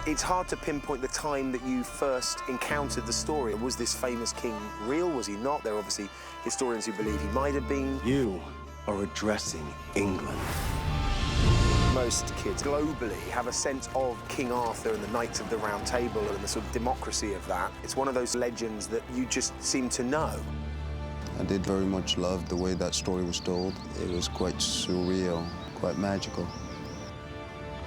It's hard to pinpoint the time that you first encountered the story. Was this famous king real? Was he not? There are obviously historians who believe he might have been. You are addressing England. Most kids globally have a sense of King Arthur and the Knights of the Round Table and the sort of democracy of that. It's one of those legends that you just seem to know. I did very much love the way that story was told. It was quite surreal, quite magical.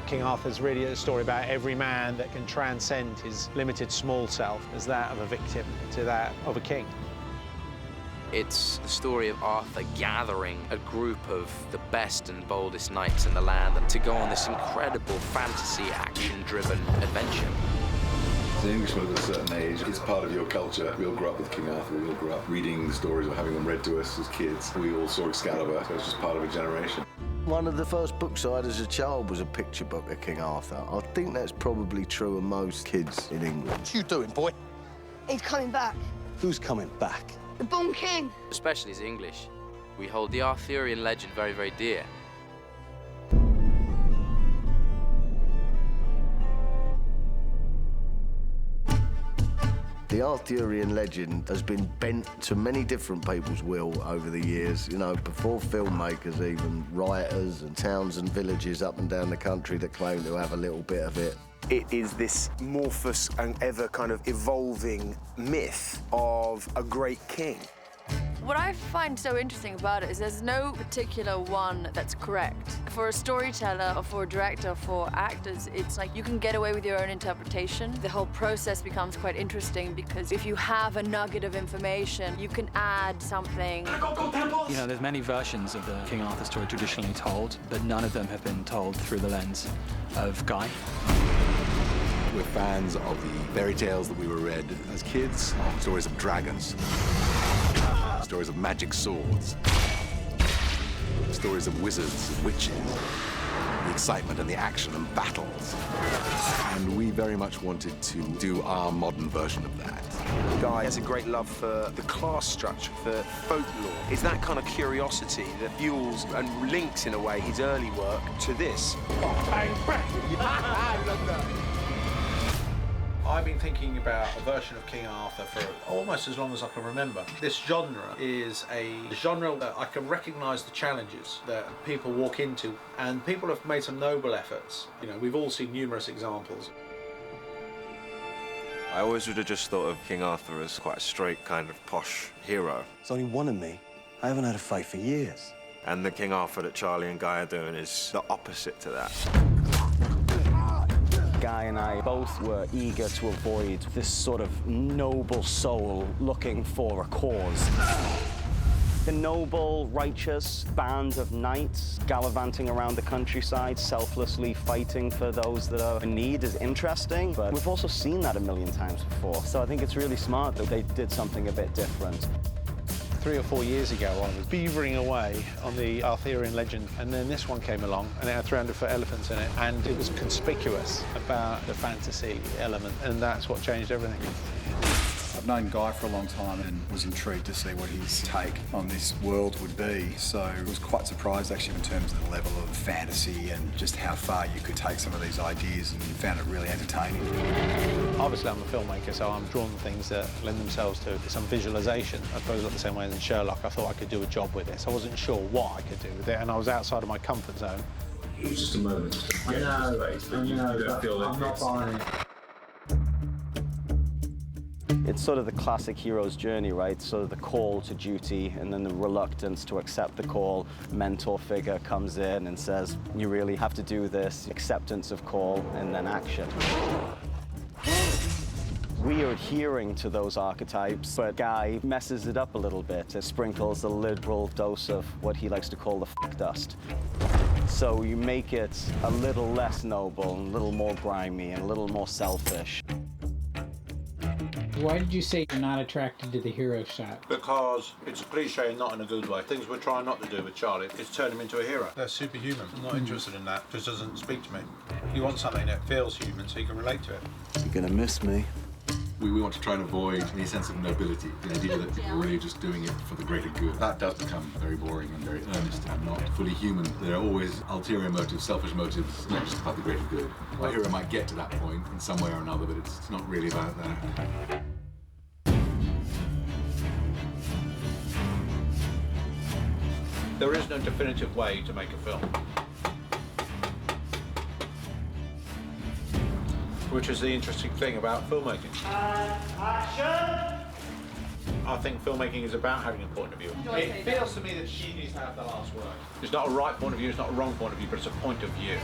King Arthur's really a story about every man that can transcend his limited small self as that of a victim to that of a king. It's the story of Arthur gathering a group of the best and boldest knights in the land and to go on this incredible fantasy, action-driven adventure. As an Englishman at a certain age, it's part of your culture. We all grew up with King Arthur, we all grew up reading the stories or having them read to us as kids. We all saw Excalibur, so it's just part of a generation. One of the first books I had as a child was a picture book of King Arthur. I think that's probably true of most kids in England. What you doing, boy? He's coming back. Who's coming back? The born king. Especially as English, we hold the Arthurian legend very, very dear. The Arthurian legend has been bent to many different people's will over the years, you know, before filmmakers even, writers and towns and villages up and down the country that claim to have a little bit of it. It is this amorphous and ever kind of evolving myth of a great king. What I find so interesting about it is there's no particular one that's correct. For a storyteller or for a director, for actors, it's like you can get away with your own interpretation. The whole process becomes quite interesting because if you have a nugget of information, you can add something. You know, there's many versions of the King Arthur story traditionally told, but none of them have been told through the lens of Guy. We're fans of the fairy tales that we were read as kids, stories of dragons, stories of magic swords, stories of wizards and witches, the excitement and the action and battles. And we very much wanted to do our modern version of that. Guy has a great love for the class structure, for folklore. It's that kind of curiosity that fuels and links, in a way, his early work to this. Bang, bang! I love that. I've been thinking about a version of King Arthur for almost as long as I can remember. This genre is a genre that I can recognise the challenges that people walk into, and people have made some noble efforts. You know, we've all seen numerous examples. I always would have just thought of King Arthur as quite a straight, kind of posh hero. There's only one of me. I haven't had a fight for years. And the King Arthur that Charlie and Guy are doing is the opposite to that. Guy and I both were eager to avoid this sort of noble soul looking for a cause. The noble, righteous band of knights gallivanting around the countryside, selflessly fighting for those that are in need is interesting, but we've also seen that a million times before. So I think it's really smart that they did something a bit different. 3 or 4 years ago, I was beavering away on the Arthurian legend, and then this one came along, and it had 300-foot elephants in it, and it was conspicuous about the fantasy element, and that's what changed everything. I've known Guy for a long time and was intrigued to see what his take on this world would be. So I was quite surprised actually in terms of the level of fantasy and just how far you could take some of these ideas, and found it really entertaining. Obviously I'm a filmmaker, so I'm drawn to things that lend themselves to some visualisation. I suppose like the same way as in Sherlock, I thought I could do a job with this. I wasn't sure what I could do with it, and I was outside of my comfort zone. It was just a moment. I know, I'm not buying it. It's sort of the classic hero's journey, right? Sort of the call to duty and then the reluctance to accept the call. Mentor figure comes in and says, you really have to do this. Acceptance of call and then action. We are adhering to those archetypes, but Guy messes it up a little bit. It sprinkles a liberal dose of what he likes to call the f*** dust. So you make it a little less noble, and a little more grimy, and a little more selfish. Why did you say you're not attracted to the hero shot? Because it's a cliche, not in a good way. Things we're trying not to do with Charlie is turn him into a hero. They're superhuman. I'm not interested in that. Just doesn't speak to me. You want something that feels human so you can relate to it. You're gonna miss me. We want to try and avoid any sense of nobility, the idea that people are really just doing it for the greater good. That does become very boring and very earnest and not fully human. There are always ulterior motives, selfish motives, not just about the greater good. My hero might get to that point in some way or another, but it's not really about that. There is no definitive way to make a film. Which is the interesting thing about filmmaking. Action! I think filmmaking is about having a point of view. It feels to me that she needs to have the last word. It's not a right point of view, it's not a wrong point of view, but it's a point of view.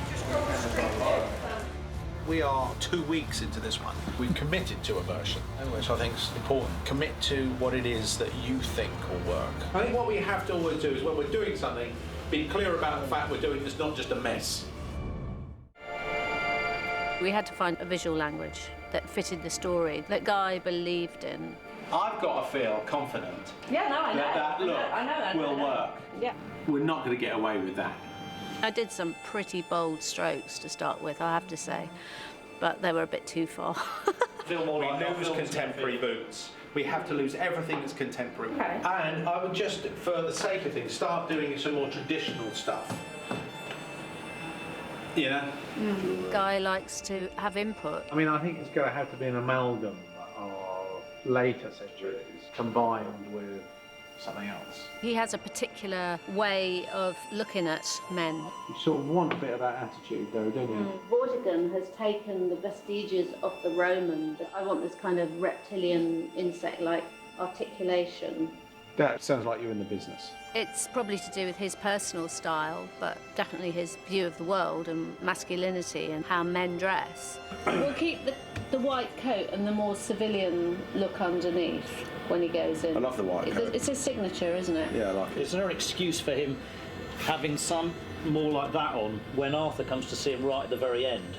We are 2 weeks into this one. We've committed to a version, which I think is important. Commit to what it is that you think will work. I think what we have to always do is when we're doing something, be clear about the fact we're doing this not just a mess. We had to find a visual language that fitted the story, that Guy believed in. I've got to feel confident that look will work. Yeah. We're not going to get away with that. I did some pretty bold strokes to start with, I have to say, but they were a bit too far. We lose contemporary boots. We have to lose everything that's contemporary. Okay. And I would just, for the sake of things, start doing some more traditional stuff. You know? Guy likes to have input. I mean, I think it's going to have to be an amalgam of later centuries combined with something else. He has a particular way of looking at men. You sort of want a bit of that attitude, though, don't you? Vortigern has taken the vestiges of the Roman. I want this kind of reptilian insect-like articulation. That sounds like you're in the business. It's probably to do with his personal style, but definitely his view of the world and masculinity and how men dress. We'll keep the white coat and the more civilian look underneath when he goes in. I love the white coat. It's his signature, isn't it? Yeah, I like it. Is there an excuse for him having some more like that on when Arthur comes to see him right at the very end?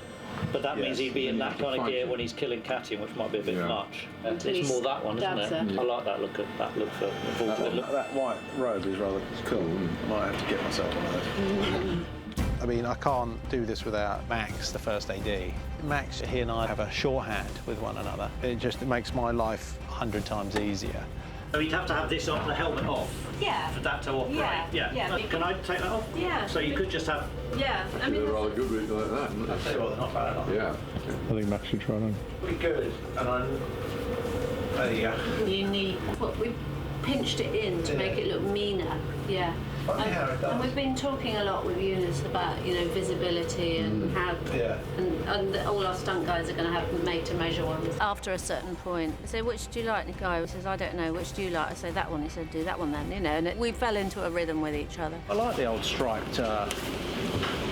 But that means he'd be in that kind of gear when he's killing Catty, which might be a bit much. It's more that one, isn't it? I like that look for Vortigern. That white robe is rather cool. Might have to get myself one of those. I mean, I can't do this without Max, the first AD. Max, he and I have a shorthand with one another. It makes my life 100 times easier. So you'd have to have this on, the helmet off. Yeah. For that to operate. Yeah. Can I take that off? Yeah. So you could just have. Yeah. I mean, They're rather good reading like that, isn't it? I'll tell you what, they're not bad, are they? Yeah. I think Max should try them. Pretty good. And there you go. Unique. Well, we pinched it in to make it look meaner. Yeah. And we've been talking a lot with Eunice about, you know, visibility and how, and all our stunt guys are going to have made-to-measure ones. After a certain point, I say, which do you like? And the guy says, I don't know, which do you like? I say, that one. He said, do that one then, you know, and we fell into a rhythm with each other. I like the old striped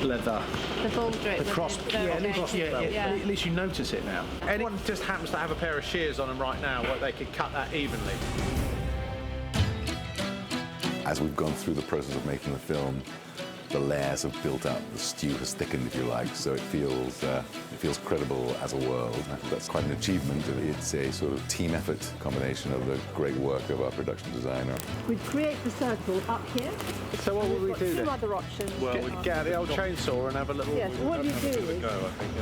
leather. The full drip. The cross. At least you notice it now. Anyone just happens to have a pair of shears on them right now, they could cut that evenly. As we've gone through the process of making the film, the layers have built up, the stew has thickened, if you like, so it feels credible as a world. I think that's quite an achievement. It's a sort of team effort combination of the great work of our production designer. We'd create the circle up here. So what would we do then? Two other options. Well, we'd get out the old chainsaw and have a little... Yes, what you do is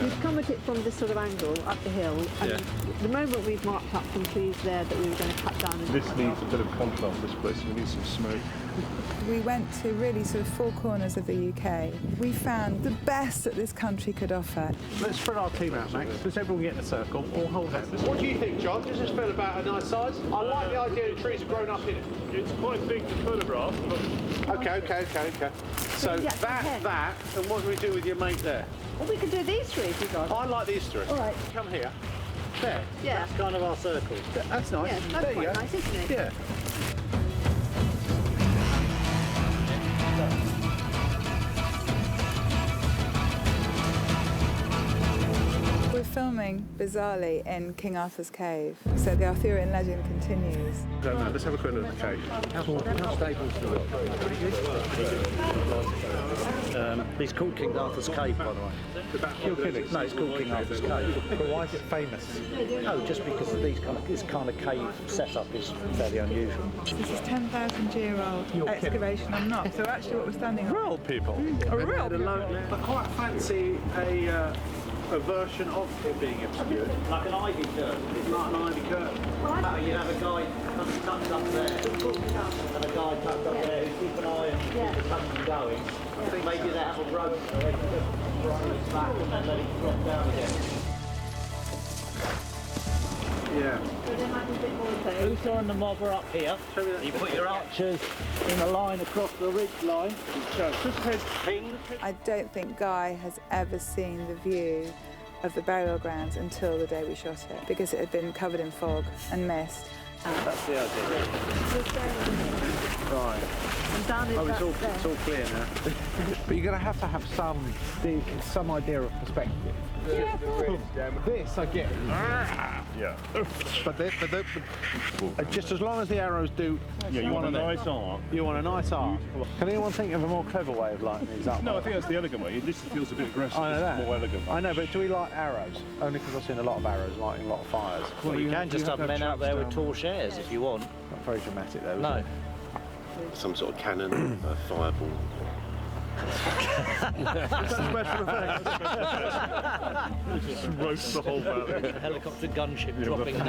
you'd come at it from this sort of angle up the hill, and the moment we've marked up some trees there that we were going to cut down... This needs a bit of contrast, this place. We need some smoke. We went to really sort of four corners of the UK. We found the best that this country could offer. Let's spread our team out, Max. Does everyone get in a circle or hold hands? What do you think, John? Does this feel about a nice size? I like the idea that trees have grown up in it. It's quite big to photograph, but... Okay. So that, and what do we do with your mate there? Well, we could do these three if you got. I like these three. All right. Come here. There. Yeah. That's kind of our circle. That's nice. Yeah, that's there you quite go. nice, isn't it? Yeah. We're filming, bizarrely, in King Arthur's cave. So the Arthurian legend continues. Let's have a quick look at the cave. How stable is it? It's called King Arthur's Cave, by the way. You're kidding? No, it's called King Arthur's cave. But why is it famous? No, just because this kind of cave setup is fairly unusual. This is 10,000-year-old excavation on rock. So actually what we're standing on... Real people. Real people. I quite fancy a a version of it being obscured. Like an ivy curtain. It's not an ivy curtain. You have a guy tucked up there, and a guy tucked up there who keep an eye and keep the tunnel going. Maybe they have a rope so they can just run its back and then let it drop down again. Yeah. Uther and the mob are up here. You put your archers in a line across the ridge line. I don't think Guy has ever seen the view of the burial grounds until the day we shot it, because it had been covered in fog and mist. That's the idea. Right. It's all clear now. But you're going to have some idea of perspective. This I get. Yeah. But just as long as the arrows do. Yeah, you want a nice arc. You want a nice arc. Can anyone think of a more clever way of lighting these up? No, I think that's the elegant way. This feels a bit aggressive. I know that. More elegant. I know, but do we light arrows? Only because I've seen a lot of arrows lighting a lot of fires. Well, you can just have men out there with torches if you want. Not very dramatic though. No. Some sort of cannon, fireball. Special effects. Just roast the whole valley. A helicopter gunship dropping on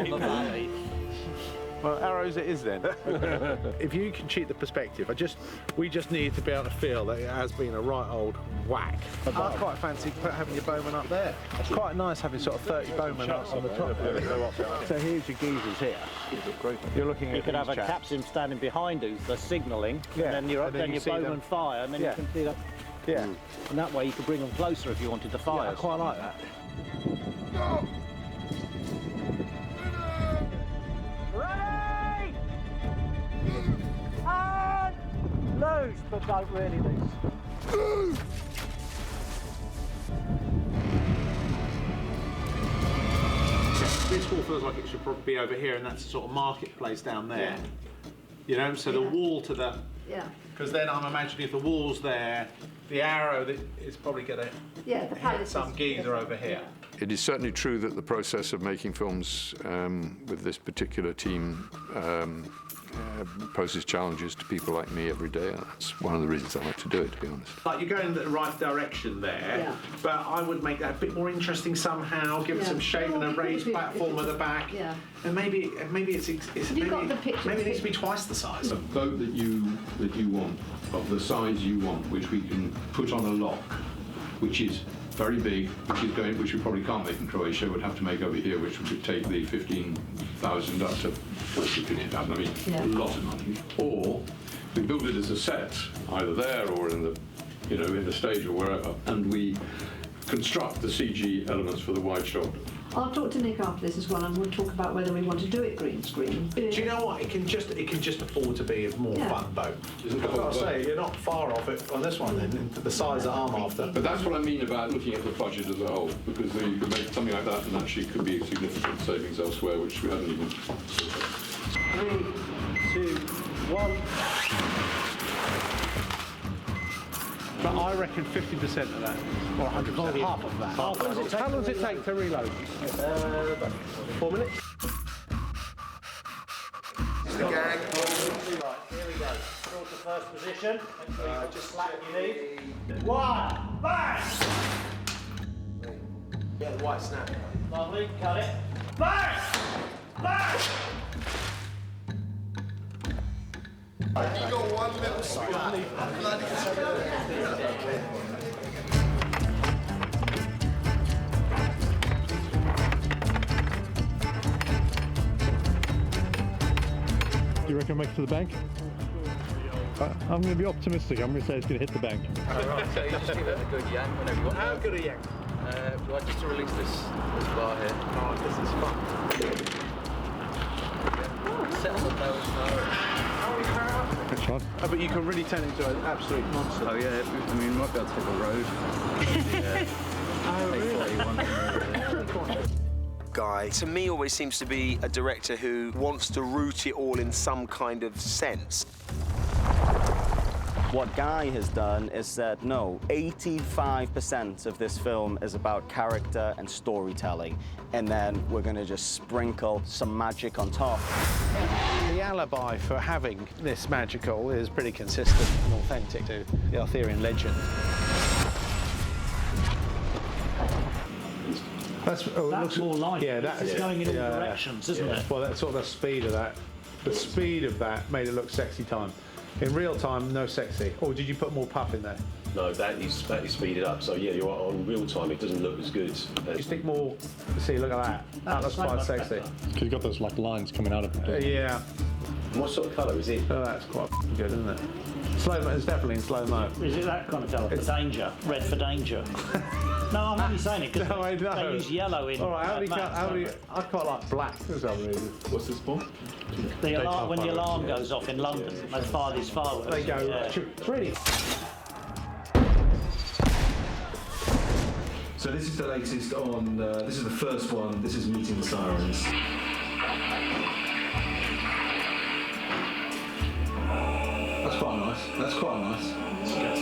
the valley. Well, arrows it is then. If you can cheat the perspective, we just need to be able to feel that it has been a right old whack. I quite fancy having your bowman up there. It's quite nice having sort of 30 bowmen up on the top. So here's your geezers here. You're looking at. You could have a captain standing behind Uther signalling, and then your bowmen fire, and then you can see that. Yeah. And that way you could bring them closer if you wanted to fire. Yeah, I quite like that. Ready! And loose, but don't really loose. This wall feels like it should probably be over here, and that's a sort of marketplace down there. You know, so the wall to the. Yeah. Because then I'm imagining if the wall's there, the arrow that is probably going to hit some geezer over here. It is certainly true that the process of making films with this particular team poses challenges to people like me every day, and that's one of the reasons I like to do it, to be honest. Like, you're going in the right direction there, but I would make that a bit more interesting somehow, give it some shape and a raised platform at the back. Yeah. And maybe it needs to be twice the size. A boat that you want, of the size you want, which we can put on a lock, which is very big, which we probably can't make in Croatia, would have to make over here, which would take the 15,000 up to 40,000. I mean, a lot of money. Or we build it as a set, either there or in the stage or wherever, and we construct the CG elements for the wide shot. I'll talk to Nick after this as well, and we'll talk about whether we want to do it green screen. Do you know what? It can just afford to be a more fun boat. I've got to say, you're not far off it on this one then, the size that I'm after. But that's what I mean about looking at the budget as a whole, because you could make something like that and actually could be significant savings elsewhere, which we haven't even. 3, 2, 1. But I reckon 50% of that, or 100%, half of that. How long does it take to reload? About 4 minutes. The gang. Right, here we go. Draw to first position. Just slack you need. 1, bang! Yeah, the white snap. Lovely, cut it. Bang! Bang! You got one little spot. Do you reckon make it to the bank? I'm going to be optimistic. I'm going to say it's going to hit the bank. Alright, so you just give it a good yank whenever you want. How good a yank? Would you like just to release this bar here? Alright, this is fun. Set up the nose Which one? Oh, but you can really turn into an absolute monster. Oh yeah, I mean, we might be able to hit the road. Guy, to me, always seems to be a director who wants to root it all in some kind of sense. What Guy has done is said, no, 85% of this film is about character and storytelling, and then we're going to just sprinkle some magic on top. The alibi for having this magical is pretty consistent and authentic to the Arthurian legend. That's more life. Yeah, it's going in all directions, isn't it? Well, that's sort of the speed of that. The speed of that made it look sexy time. In real time, no sexy. Or did you put more puff in there? No, that is speeded up. So yeah, you're on real time. It doesn't look as good. You stick more. See, look at that. That looks quite sexy. Because you've got those like lines coming out of it. Yeah. What sort of colour is it? Oh, that's quite good, isn't it? Slow mo. It's definitely in slow mo. Is it that kind of colour? For danger. Red for danger. No, I'm only saying it because they use yellow in. All right, how many? I quite like black for some reason. What's this for? The alarm, when the alarm goes off in London, they fire these fireworks. They go. It's really. So this is the latest on. This is the first one. This is Meeting the Sirens. That's quite nice. That's quite nice.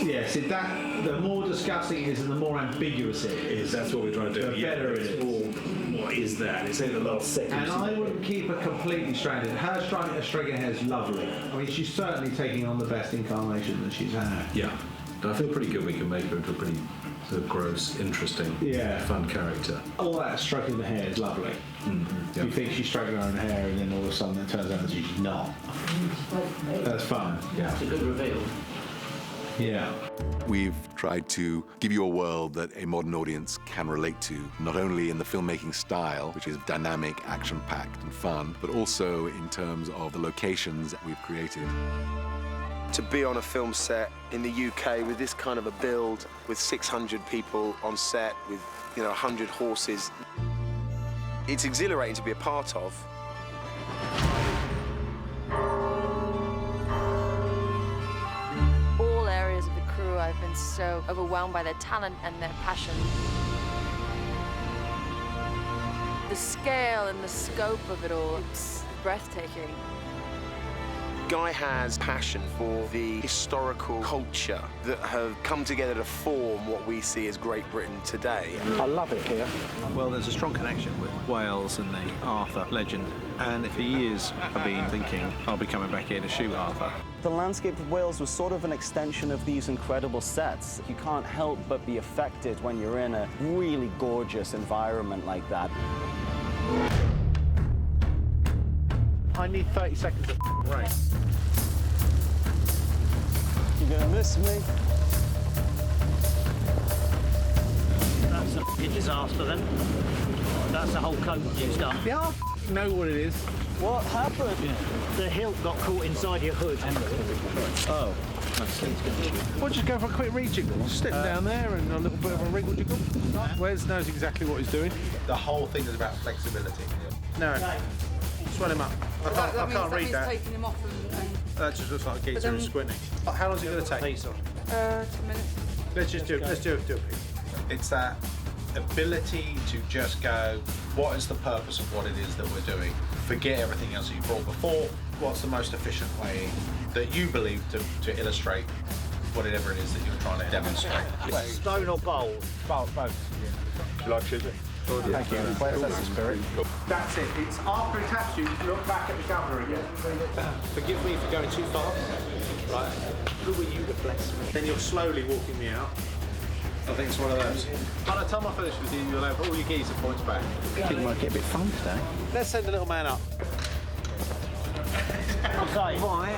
Yes, the more disgusting it is and the more ambiguous it is. That's what we're trying to do. The better it is. What is that? It's in the last second. And I wouldn't keep her completely stranded. Her straightening her hair is lovely. I mean, she's certainly taking on the best incarnation that she's had. Yeah. And I feel pretty good we can make her into a pretty sort of gross, interesting, fun character. All that stroking the hair is lovely. Mm-hmm. You think she's stroking her own hair and then all of a sudden it turns out that she's not. That's fun. Yeah. It's a good reveal. Yeah. We've tried to give you a world that a modern audience can relate to, not only in the filmmaking style, which is dynamic, action-packed and fun, but also in terms of the locations that we've created. To be on a film set in the UK with this kind of a build, with 600 people on set, with 100 horses, it's exhilarating to be a part of. All areas of the crew, I've been so overwhelmed by their talent and their passion. The scale and the scope of it all, it's breathtaking. Guy has passion for the historical culture that have come together to form what we see as Great Britain today. I love it here. Well, there's a strong connection with Wales and the Arthur legend. And for years, I've been thinking I'll be coming back here to shoot Arthur. The landscape of Wales was sort of an extension of these incredible sets. You can't help but be affected when you're in a really gorgeous environment like that. I need 30 seconds of rain. You're gonna miss me. That's a f***ing disaster then. That's the whole coat used up. Yeah, I know what it is. What happened? Yeah. The hilt got caught inside your hood. Oh. Well, just go for a quick rejiggle. Step down there and a little bit of a wriggle jiggle. Wes knows exactly what he's doing. The whole thing is about flexibility. No. Swell him up. I can't read that. Taking him off That just looks like a geezer who's squinting. How long is it going to take? 2 minutes. Let's do it. It's that ability to just go, what is the purpose of what it is that we're doing? Forget everything else you brought before. What's the most efficient way that you believe to illustrate whatever it is that you're trying to demonstrate? Stone or bold? Both. Do you like shooting? Thank you. That's the spirit. That's it. It's after it taps you, look back at the governor again. Forgive me for going too far. Right. Who were you to bless me? Then you're slowly walking me out. I think it's one of those. By the time I finish with you, you'll have all your geezer points back. I think it might get a bit fun today. Let's send the little man up. I'm sorry. Why?